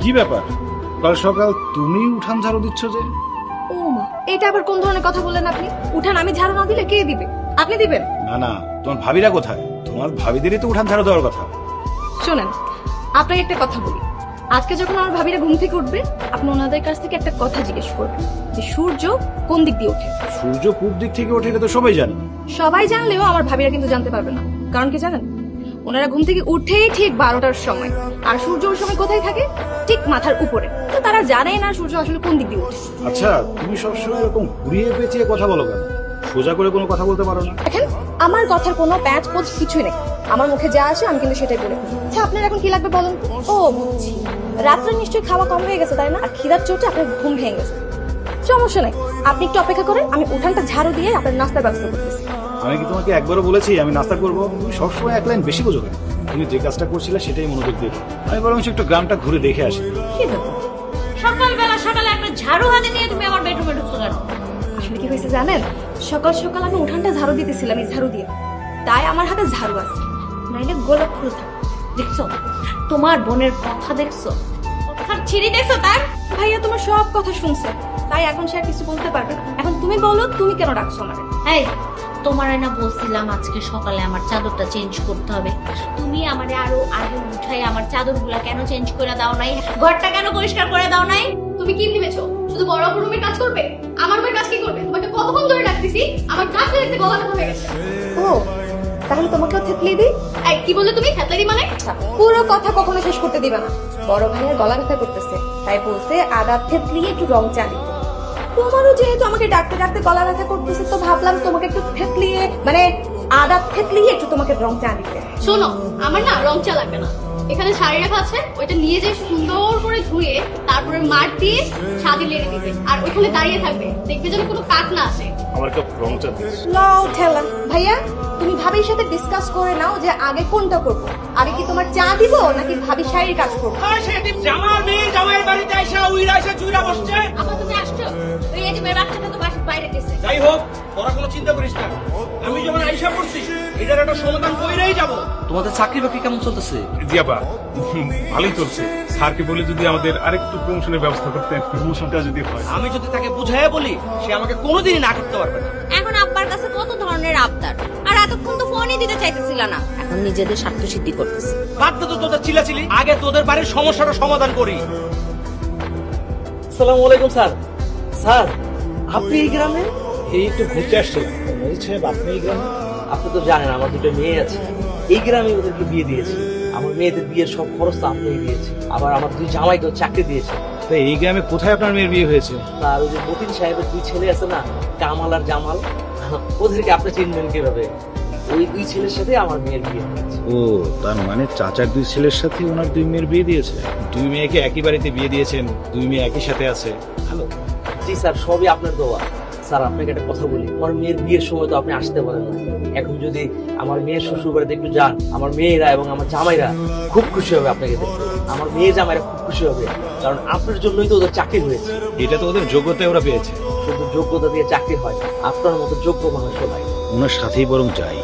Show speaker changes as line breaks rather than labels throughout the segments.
কি ব্যাপার, কাল সকাল তুমি উঠান ঝাড়ু দিচ্ছ যে?
ও মা, এটা আবার কোন ধরনের কথা বললেন আপনি? উঠান আমি ঝাড়ু না দিলে কে দিবে? আপনি দিবেন?
না না, তোমার ভাবিরা কোথায়? তোমার ভাবিদেরই তো উঠান ঝাড়ু দেওয়ার কথা।
শোনেন, আপনাকে একটা কথা বলি। আজকে যখন আমার ভাবিরা ঘুম থেকে উঠবে, আপনি ওনাদের কাছ থেকে একটা কথা জিজ্ঞেস করবেন যে সূর্য কোন দিক দিয়ে ওঠে।
সূর্য পূব দিক থেকে ওঠে, এটা তো সবাই জানে।
সবাই জানলেও আমার ভাবিরা কিন্তু জানতে পারবে না। কারণ কি জানেন? ওনারা ঘুম থেকে উঠেই ঠিক 12টার সময়, আর সূর্য ওই সময় কোথায় থাকে? ঠিক মাথার উপরে। তো তারা জানেই না সূর্য আসলে কোন দিক দিয়ে ওঠে।
আচ্ছা, তুমি সবসময় এরকম ঘুরিয়ে পেঁচিয়ে কথা বলো কেন? সোজা করে কোনো কথা বলতে পারো না?
দেখেন, আমার কথার কোনো প্যাচ পোচ কিছুই নেই। আমার মুখে যা আসে আমি কিন্তু সেটাই বলে ফেলি। আচ্ছা, আপনার এখন কি লাগবে বলুন তো? ও বুঝছি, রাত্রে নিশ্চয়ই খাওয়া কম হয়ে গেছে তাই না? আর খিদার চোটে আপনার ঘুম ভেঙে গেছে। সমস্যা নাই, আপনি একটু অপেক্ষা করেন, আমি উঠানটা ঝাড়ু দিয়ে আপনার নাস্তার ব্যবস্থা করতেছি।
আমি কি তোমাকে একবারও বলেছি আমি নাস্তা করবো? তুমি সবসময় এক লাইন বেশি বোঝো কেন? তুমি যে কাজটা করছিলে সেটাই মনোযোগ দিয়ে করো। আমি বরং একটু গ্রামটা ঘুরে দেখে আসি।
কি ব্যাপার?
সকালে একটা ঝাড়ু হাতে নিয়ে তুমি আমার বেডরুমে ঢুকছো কেন?
আসলে কি হয়েছে জানেন? সকাল সকাল আমি উঠানটা ঝাড়ু দিতেছিলাম, এই ঝাড়ু দিয়ে, তাই আমার হাতে ঝাড়ু আছে, নাইলে গোলাপ ফুল থাকে।
দেখছো তোমার বোনের কথা, দেখছো কথার ছিঁড়ি, দেখছো তার?
ভাইয়া তোমার সব কথা শুনছে, তাই এখন সে আর কিছু বলতে পারবে না। এখন তুমি বলো, তুমি কেন ডাকছো আমাকে?
এই, তোমার না বলছিলাম আজকে সকালে আমার চাদরটা চেঞ্জ করতে হবে, তুমি আমারে আরো আগে উঠাই আমার চাদরগুলা কেন চেঞ্জ করে দাও নাই? ঘরটা কেন পরিষ্কার করে দাও নাই?
তুমি কি ভেবেছো শুধু বড় অপর রুমের কাজ করবে? আমার রুমের কাজ কি করবে? তোমাকে কতক্ষণ ধরে ডাকতেছি, আমার কাজ দেখতে গলা ব্যথা হয়ে গেছে। ও, তাহলে তোমাকেও থেতলিয়ে দিই? এই কি বললে তুমি? থেতলিয়ে দিই মানে? পুরো কথা কখনো শেষ করতে দিবা না। বড় ভাইয়ের গলা ব্যথা করতেছে, তাই বলছে আদা থেতলিয়ে একটু রং চা দিতে। তোমারও যেহেতু আমাকে ডাকতে ডাকতে গলা ব্যথা করতেছে, তো ভাবলাম তোমাকে একটু থেতলিয়ে, মানে আদা থেতলিয়ে একটু তোমাকে রং চা দিতে।
শোনো, আমার না রং চা লাগবে না। এখানে শাড়ি রাখা আছে, ওইটা নিয়ে যেয়ে সুন্দর করে ধুয়ে তারপরে মার দিয়ে ছাদে লেড়ে দিবে, আর ওইখানে দাঁড়িয়ে থাকবে, দেখবে যেন কোনো কাক না আসে।
আমার কাপ রং চা দিস।
লাও ঠেলা। ভাইয়া, তুমি ভাবির সাথে ডিসকাস করে নাও যে আগে কোনটা করবো। আগে কি তোমার চা দিব নাকি ভাবি শাড়ির কাজ করবো?
জামার মেয়ে জামাইয়ের বাড়িতে এসে উইরা এসে চুইরা বসছে।
আবার তুমি আসছো? ওই এটিমের বাচ্চাটা তো বাসার বাইরে গেছে।
যাই হোক, তোরা কোনো চিন্তা করিস না, আমি যখন আইসা পড়ছি এটার একটা সমাধান কইরাই যাব।
তোমাদের চাকরি বাকরি কেমন চলতেছে?
জিয়াপা ভালোই চলছে। স্যারকে বলে যদি আমাদের আরেকটু প্রমোশনের ব্যবস্থা করতেন। প্রমোশনটা যদি হয়।
আমি যদি তাকে বুঝাইয়া বলি, সে আমাকে কোনোদিনই না করতে পারবে না।
এখন আব্বার কাছে কত ধরনের আবদার, আর এতক্ষণ তো ফোনই দিতে চাইতেছিল না, এখন নিজেদের স্বার্থ সিদ্ধি করতেছে।
বাদ দে তো তোদের চিলাচিলি, আগে তোদের বাড়ির সমস্যাটা সমাধান করি।
আসসালামু আলাইকুম স্যার। স্যার, আপনি এই গ্রামে?
এই একটু ঘুরতে আসছিলাম। মজিদ সাহেব, আপনি এই গ্রামে?
আপনি তো জানেন আমার দুটো মেয়ে আছে, এই গ্রামে ওদেরকে বিয়ে দিয়েছি। আমার মেয়েদের বিয়ের সব খরচ তো আপনিই দিয়েছি, আবার আমার দুই জামাইকেও চাকরি দিয়েছে।
তো এই গ্রামে কোথায় আপনার মেয়ের বিয়ে হয়েছে?
আর ওই যে মতিন সাহেবের দুই ছেলে আছে না, কামাল আর জামাল, ওদেরকে আপনি চিনবেন কিভাবে? ওই দুই ছেলের সাথে আমার মেয়ের বিয়ে হয়েছে।
ও, তার মানে চাচার দুই ছেলের সাথে ওনার দুই মেয়ের বিয়ে দিয়েছে। দুই মেয়েকে একই বাড়িতে বিয়ে দিয়েছেন, দুই মেয়ে একই সাথে আছে। ভালো।
জি স্যার, সবই আপনার দোয়া। স্যার, আপনাকে একটা কথা বলি, আমার মেয়ের বিয়ের সময় তো আপনি আসতে পারেন না। এখন যদি আমার মেয়ের শ্বশুর বাড়িতে একটু যান, আমার মেয়েরা এবং আমার জামাইরা খুব খুশি হবে আপনাকে দেখতে। আমার মেয়ের জামাইরা খুব খুশি হবে, কারণ আপনার জন্যই তো ওদের চাকরি হয়েছে।
এটা তো ওদের যোগ্যতায় ওরা পেয়েছে।
শুধু যোগ্যতা দিয়ে চাকরি হয়, আপনার মতো যোগ্য মানুষও নাই।
ওনার সাথেই বরং যাই,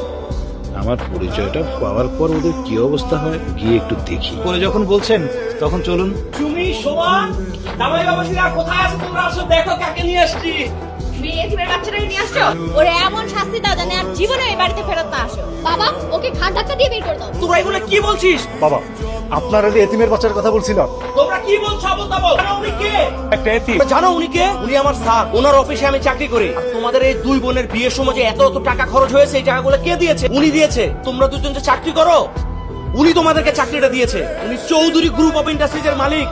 আমার পরিচয়টা পাওয়ার পর ওদের কি অবস্থা হয় গিয়ে একটু দেখি। পরে যখন বলছেন তখন চলুন।
তুমি শোভা, জামাই বাবাসীরা কোথায় আছে? তোমরা আসো, দেখো কাকে নিয়ে আসছি।
মেয়ে এটিমের বাচ্চাটাকে নিয়ে আসছো, ওরে এমন শাস্তি দাও জানে আর জীবনে এই বাড়িতে ফেরত না আসো।
বাবা, ওকে ঘাট ধাক্কা দিয়ে বের করে দাও।
তোরা এগুলো কি বলছিস?
বাবা, আপনারা যে এতিমের বাচ্চার কথা বলছিলাম।
তোমরা কি বলছো? আবল তাবল। জানো উনি কে?
একটা এতিম।
জানো উনি কে? উনি আমার স্যার, ওনার অফিসে আমি চাকরি করি। আর তোমাদের এই দুই বোনের বিয়ের সময় যে এত টাকা খরচ হয়েছে, এই টাকাগুলো কে দিয়েছে? উনি দিয়েছে। তোমরা দুজন যে চাকরি করো, উনি তোমাদেরকে চাকরিটা দিয়েছে। উনি চৌধুরী গ্রুপ অফ ইন্ডাস্ট্রিজের মালিক।